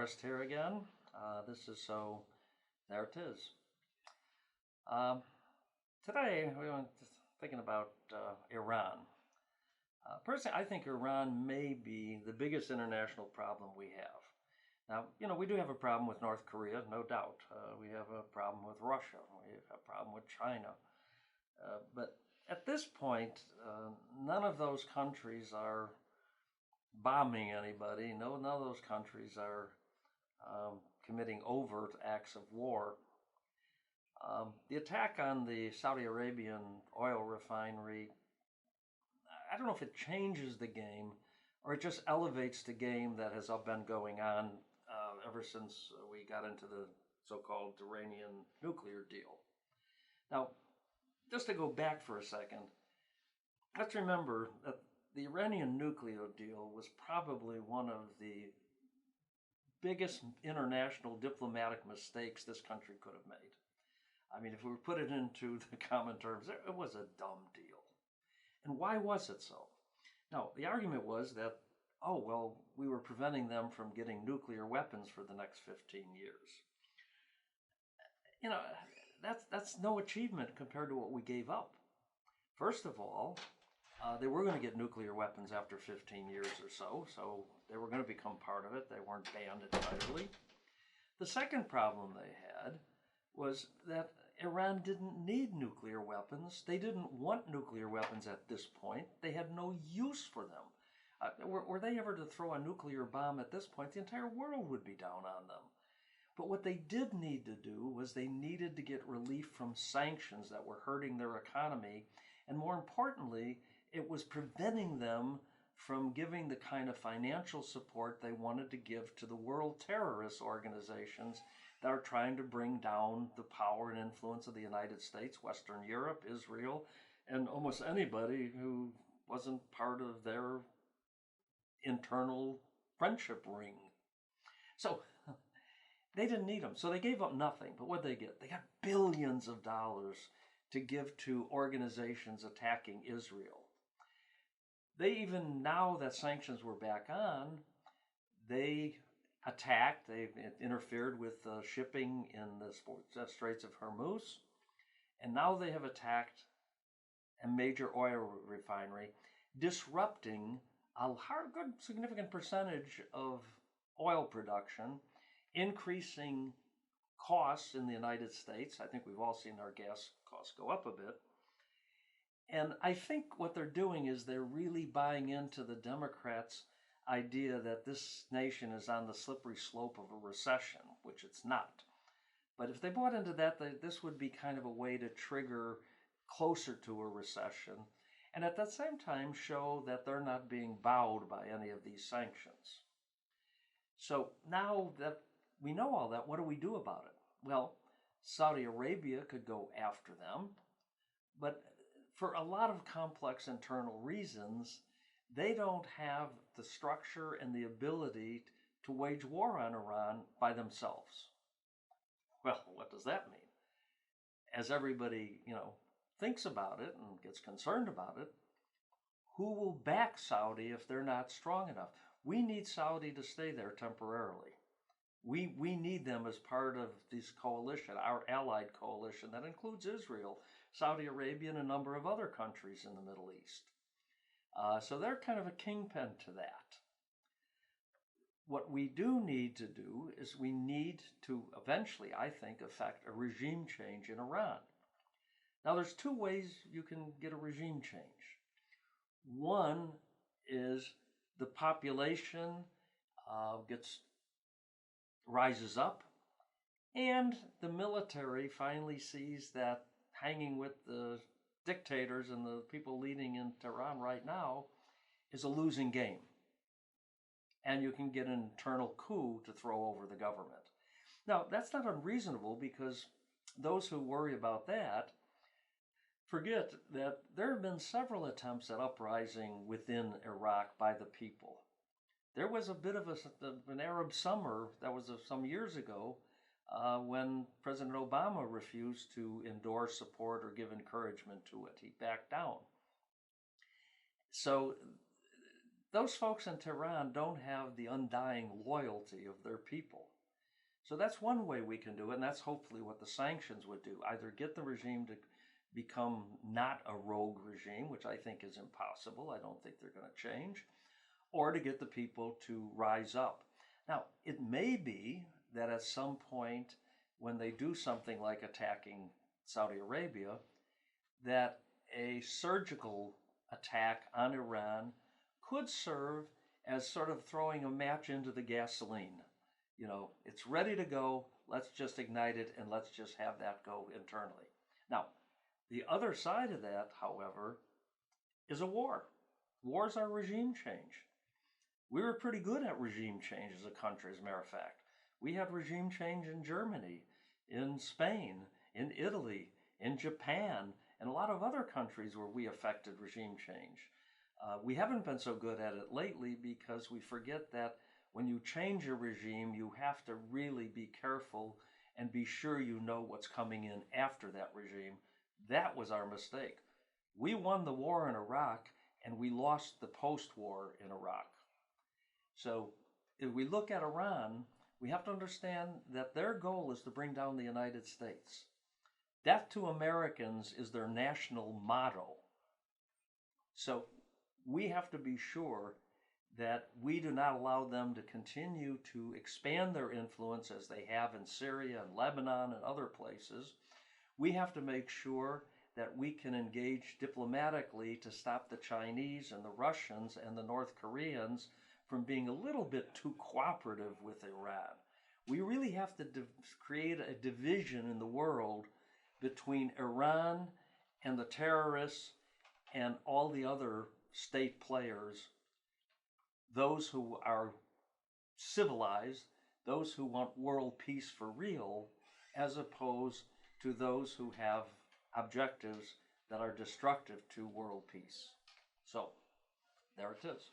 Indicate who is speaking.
Speaker 1: Horist here again. This is so there it is. Um, Today we were thinking about Iran. Personally, I think Iran may be the biggest international problem we have. Now, we do have a problem with North Korea, no doubt. We have a problem with Russia. We have a problem with China. But at this point, none of those countries are bombing anybody. No, none of those countries are committing overt acts of war. The attack on the Saudi Arabian oil refinery, I don't know if it changes the game or it just elevates the game that has been going on ever since we got into the so-called Iranian nuclear deal. Now, just to go back for a second, let's remember that the Iranian nuclear deal was probably one of the biggest international diplomatic mistakes this country could have made. I mean, if we put it into the common terms, it was a dumb deal. And why was it so? Now, the argument was that, oh, well, we were preventing them from getting nuclear weapons for the next 15 years. That's no achievement compared to what we gave up. First of all, they were going to get nuclear weapons after 15 years or so they were going to become part of it. They weren't banned entirely. The second problem they had was that Iran didn't need nuclear weapons. They didn't want nuclear weapons at this point. They had no use for them. Were they ever to throw a nuclear bomb at this point, the entire world would be down on them. But what they did need to do was they needed to get relief from sanctions that were hurting their economy. And more importantly, it was preventing them from giving the kind of financial support they wanted to give to the world terrorist organizations that are trying to bring down the power and influence of the United States, Western Europe, Israel, and almost anybody who wasn't part of their internal friendship ring. So they didn't need them. So they gave up nothing. But what did they get? They got billions of dollars to give to organizations attacking Israel. They even, now that sanctions were back on, they attacked, they interfered with shipping in the Straits of Hormuz, and now they have attacked a major oil refinery, disrupting a good significant percentage of oil production, increasing costs in the United States. I think we've all seen our gas costs go up a bit. And I think what they're doing is they're really buying into the Democrats' idea that this nation is on the slippery slope of a recession, which it's not. But if they bought into that, this would be kind of a way to trigger closer to a recession, and at the same time show that they're not being bowed by any of these sanctions. So now that we know all that, what do we do about it? Well, Saudi Arabia could go after them, but for a lot of complex internal reasons, they don't have the structure and the ability to wage war on Iran by themselves. Well, what does that mean? As everybody, thinks about it and gets concerned about it, who will back Saudi if they're not strong enough? We need Saudi to stay there temporarily. We need them as part of this coalition, our allied coalition that includes Israel, Saudi Arabia, and a number of other countries in the Middle East. So they're kind of a kingpin to that. What we do need to do is we need to eventually, I think, effect a regime change in Iran. Now, there's two ways you can get a regime change. One is the population rises up, and the military finally sees that hanging with the dictators and the people leading in Tehran right now is a losing game. And you can get an internal coup to throw over the government. Now, that's not unreasonable, because those who worry about that forget that there have been several attempts at uprising within Iraq by the people. There was a bit of an Arab summer that was some years ago when President Obama refused to endorse, support, or give encouragement to it. He backed down. So those folks in Tehran don't have the undying loyalty of their people. So that's one way we can do it, and that's hopefully what the sanctions would do. Either get the regime to become not a rogue regime, which I think is impossible. I don't think they're going to change, or to get the people to rise up. Now, it may be that at some point when they do something like attacking Saudi Arabia, that a surgical attack on Iran could serve as sort of throwing a match into the gasoline. You know, it's ready to go. Let's just ignite it and let's just have that go internally. Now, the other side of that, however, is a war. Wars are regime change. We were pretty good at regime change as a country, as a matter of fact. We had regime change in Germany, in Spain, in Italy, in Japan, and a lot of other countries where we affected regime change. We haven't been so good at it lately because we forget that when you change a regime, you have to really be careful and be sure you know what's coming in after that regime. That was our mistake. We won the war in Iraq and we lost the post-war in Iraq. So if we look at Iran, we have to understand that their goal is to bring down the United States. Death to Americans is their national motto. So we have to be sure that we do not allow them to continue to expand their influence as they have in Syria and Lebanon and other places. We have to make sure that we can engage diplomatically to stop the Chinese and the Russians and the North Koreans from being a little bit too cooperative with Iran. We really have to create a division in the world between Iran and the terrorists and all the other state players, those who are civilized, those who want world peace for real, as opposed to those who have objectives that are destructive to world peace. So, there it is.